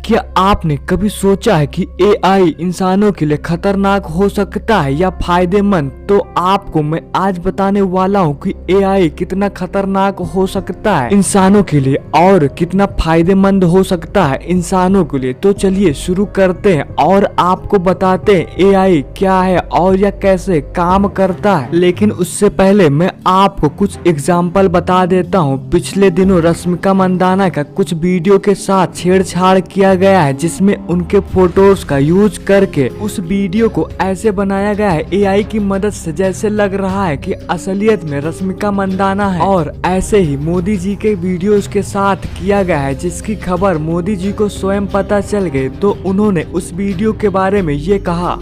क्या आपने कभी सोचा है कि एआई इंसानों के लिए खतरनाक हो सकता है या फायदेमंद? तो आपको मैं आज बताने वाला हूँ कि एआई कितना खतरनाक हो सकता है इंसानों के लिए और कितना फायदेमंद हो सकता है इंसानों के लिए। तो चलिए शुरू करते हैं और आपको बताते हैं एआई क्या है और यह कैसे काम करता है। लेकिन उससे पहले मैं आपको कुछ एग्जाम्पल बता देता हूँ। पिछले दिनों रश्मिका मंदाना का कुछ वीडियो के साथ छेड़छाड़ किया गया है, जिसमें उनके फोटोज का यूज करके उस वीडियो को ऐसे बनाया गया है एआई की मदद से जैसे लग रहा है कि असलियत में रश्मिका मंदाना है। और ऐसे ही मोदी जी के वीडियोस के साथ किया गया है, जिसकी खबर मोदी जी को स्वयं पता चल गई। तो उन्होंने उस वीडियो के बारे में ये कहा,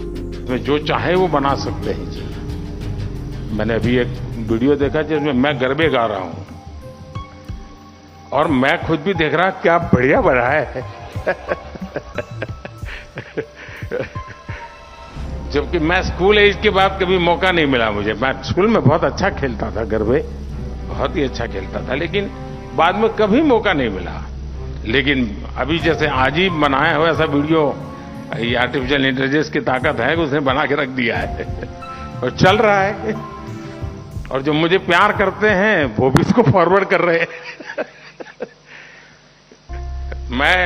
जो चाहे वो बना सकते हैं जी। मैंने अभी एक वीडियो देखा जिसमें मैं गरबे गा रहा हूँ और मैं खुद भी देख रहा क्या बढ़िया बना है। जबकि मैं स्कूल एज के बाद कभी मौका नहीं मिला मुझे। मैं स्कूल में बहुत अच्छा खेलता था, गरबे बहुत ही अच्छा खेलता था, लेकिन बाद में कभी मौका नहीं मिला। लेकिन अभी जैसे आज ही बनाया हुआ ऐसा वीडियो, ये आर्टिफिशियल इंटेलिजेंस की ताकत है कि उसने बना के रख दिया है और चल रहा है। और जो मुझे प्यार करते हैं वो भी इसको फॉरवर्ड कर रहे हैं। मैं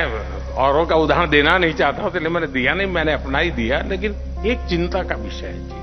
औरों का उदाहरण देना नहीं चाहता हूं, इसलिए मैंने दिया नहीं, मैंने अपना ही दिया। लेकिन एक चिंता का विषय है जी।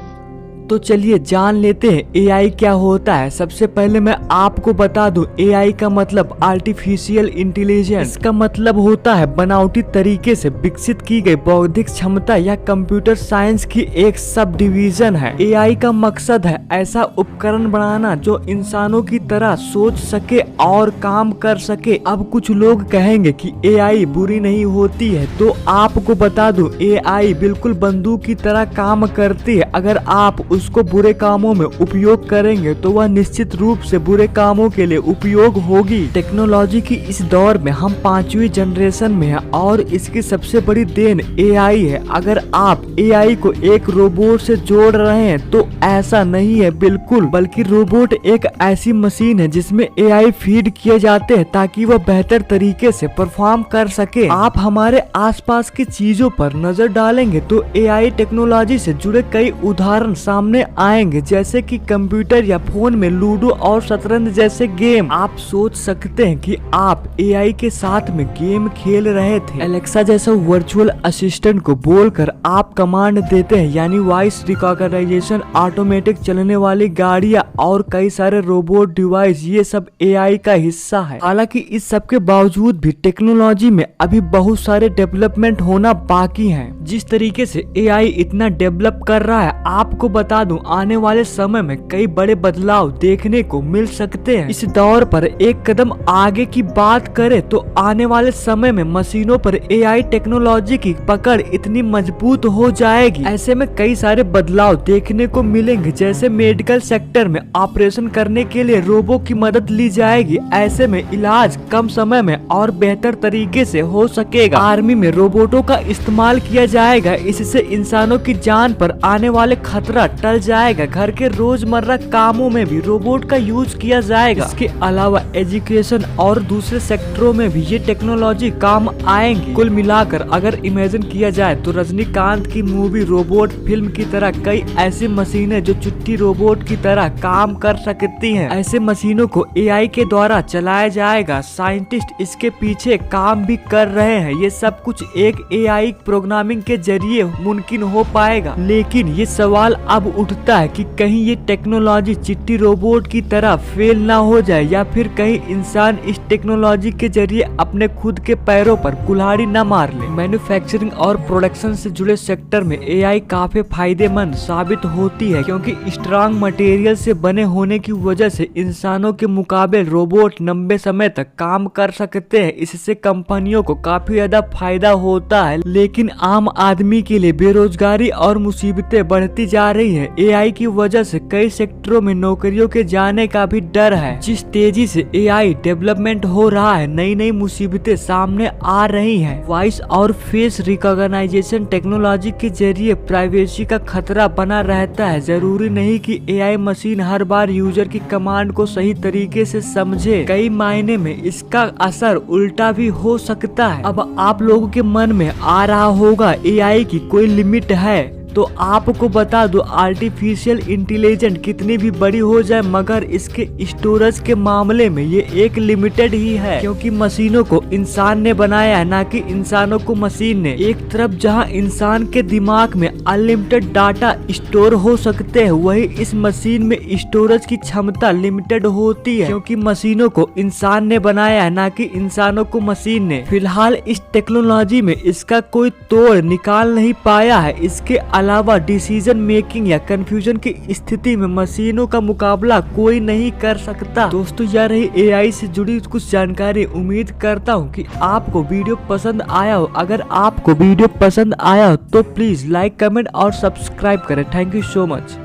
तो चलिए जान लेते हैं एआई क्या होता है। सबसे पहले मैं आपको बता दूं, एआई का मतलब आर्टिफिशियल इंटेलिजेंस। इसका मतलब होता है बनावटी तरीके से विकसित की गई बौद्धिक क्षमता या कंप्यूटर साइंस की एक सब डिवीजन है। एआई का मकसद है ऐसा उपकरण बनाना जो इंसानों की तरह सोच सके और काम कर सके। अब कुछ लोग कहेंगे कि एआई बुरी नहीं होती है, तो आपको बता दूं एआई बिल्कुल बंदूक की तरह काम करती है। अगर आप उसको बुरे कामों में उपयोग करेंगे तो वह निश्चित रूप से बुरे कामों के लिए उपयोग होगी। टेक्नोलॉजी की इस दौर में हम 5वीं जनरेशन में हैं और इसकी सबसे बड़ी देन एआई है। अगर आप एआई को एक रोबोट से जोड़ रहे हैं तो ऐसा नहीं है बिल्कुल, बल्कि रोबोट एक ऐसी मशीन है जिसमें एआई फीड किए जाते हैं ताकि वह बेहतर तरीके से परफॉर्म कर सके। आप हमारे आसपास की चीजों पर नजर डालेंगे तो एआई टेक्नोलॉजी से जुड़े कई उदाहरण सामने आएंगे, जैसे कि कंप्यूटर या फोन में लूडो और शतरंज जैसे गेम। आप सोच सकते हैं कि आप एआई के साथ में गेम खेल रहे थे। एलेक्सा जैसा वर्चुअल असिस्टेंट को बोलकर आप कमांड देते हैं, यानी वॉइस रिकॉग्निशन, ऑटोमेटिक चलने वाली गाड़ियां और कई सारे रोबोट डिवाइस, ये सब एआई का हिस्सा है। हालांकि इस सब के बावजूद भी टेक्नोलॉजी में अभी बहुत सारे डेवलपमेंट होना बाकी है। जिस तरीके से एआई इतना डेवलप कर रहा है, आपको बता दूं आने वाले समय में कई बड़े बदलाव देखने को मिल सकते हैं। इस दौर पर एक कदम आगे की बात करें तो आने वाले समय में मशीनों पर एआई टेक्नोलॉजी की पकड़ इतनी मजबूत हो जाएगी, ऐसे में कई सारे बदलाव देखने को मिलेंगे। जैसे मेडिकल सेक्टर में ऑपरेशन करने के लिए रोबो की मदद ली जाएगी, ऐसे में इलाज कम समय में और बेहतर तरीके से हो सकेगा। आर्मी में रोबोटों का इस्तेमाल किया जाएगा, इससे इंसानों की जान पर आने वाले खतरा टल जाएगा। घर के रोजमर्रा कामों में भी रोबोट का यूज किया जाएगा। इसके अलावा एजुकेशन और दूसरे सेक्टरों में भी ये टेक्नोलॉजी काम आएंगी। कुल मिलाकर अगर इमेजिन किया जाए तो रजनीकांत की मूवी रोबोट फिल्म की तरह कई ऐसी मशीनें जो चिट्ठी रोबोट की तरह काम कर सकती हैं। ऐसे मशीनों को एआई के द्वारा चलाया जाएगा। साइंटिस्ट इसके पीछे काम भी कर रहे हैं। ये सब कुछ एक एआई प्रोग्रामिंग के जरिए मुमकिन हो पाएगा। लेकिन ये सवाल अब उठता है कि कहीं ये टेक्नोलॉजी चिट्ठी रोबोट की तरह फेल ना हो जाए, या फिर कहीं इंसान इस टेक्नोलॉजी के जरिए अपने खुद के पैरों पर कुल्हाड़ी न मार ले। मैन्युफैक्चरिंग और प्रोडक्शन से जुड़े सेक्टर में एआई काफी फायदेमंद साबित होती है, क्योंकि स्ट्रांग मटेरियल से बने होने की वजह से इंसानों के मुकाबले रोबोट लंबे समय तक काम कर सकते हैं। इससे कंपनियों को काफी ज्यादा फायदा होता है। लेकिन आम आदमी के लिए बेरोजगारी और मुसीबतें बढ़ती जा रही है। में एआई की वजह से कई सेक्टरों में नौकरियों के जाने का भी डर है। जिस तेजी से एआई डेवलपमेंट हो रहा है, नई नई मुसीबतें सामने आ रही हैं। वॉइस और फेस रिकॉग्नाइजेशन टेक्नोलॉजी के जरिए प्राइवेसी का खतरा बना रहता है। जरूरी नहीं कि एआई मशीन हर बार यूजर की कमांड को सही तरीके से समझे। कई मायने में इसका असर उल्टा भी हो सकता है। अब आप लोगों के मन में आ रहा होगा एआई की कोई लिमिट है, तो आपको बता दो आर्टिफिशियल इंटेलिजेंस कितनी भी बड़ी हो जाए, मगर इसके स्टोरेज के मामले में ये एक लिमिटेड ही है, क्योंकि मशीनों को इंसान ने बनाया है, ना कि इंसानों को मशीन ने। एक तरफ जहां इंसान के दिमाग में अनलिमिटेड डाटा स्टोर हो सकते हैं, वही इस मशीन में स्टोरेज की क्षमता लिमिटेड होती है, क्योंकि मशीनों को इंसान ने बनाया है, ना कि इंसानों को मशीन ने। फिलहाल इस टेक्नोलॉजी में इसका कोई तोड़ निकाल नहीं पाया है। इसके अलावा डिसीजन मेकिंग या कंफ्यूजन की स्थिति में मशीनों का मुकाबला कोई नहीं कर सकता। दोस्तों, यह रही एआई से जुड़ी कुछ जानकारी। उम्मीद करता हूँ कि आपको वीडियो पसंद आया हो। अगर आपको वीडियो पसंद आया हो तो प्लीज लाइक, कमेंट और सब्सक्राइब करें। Thank you so much.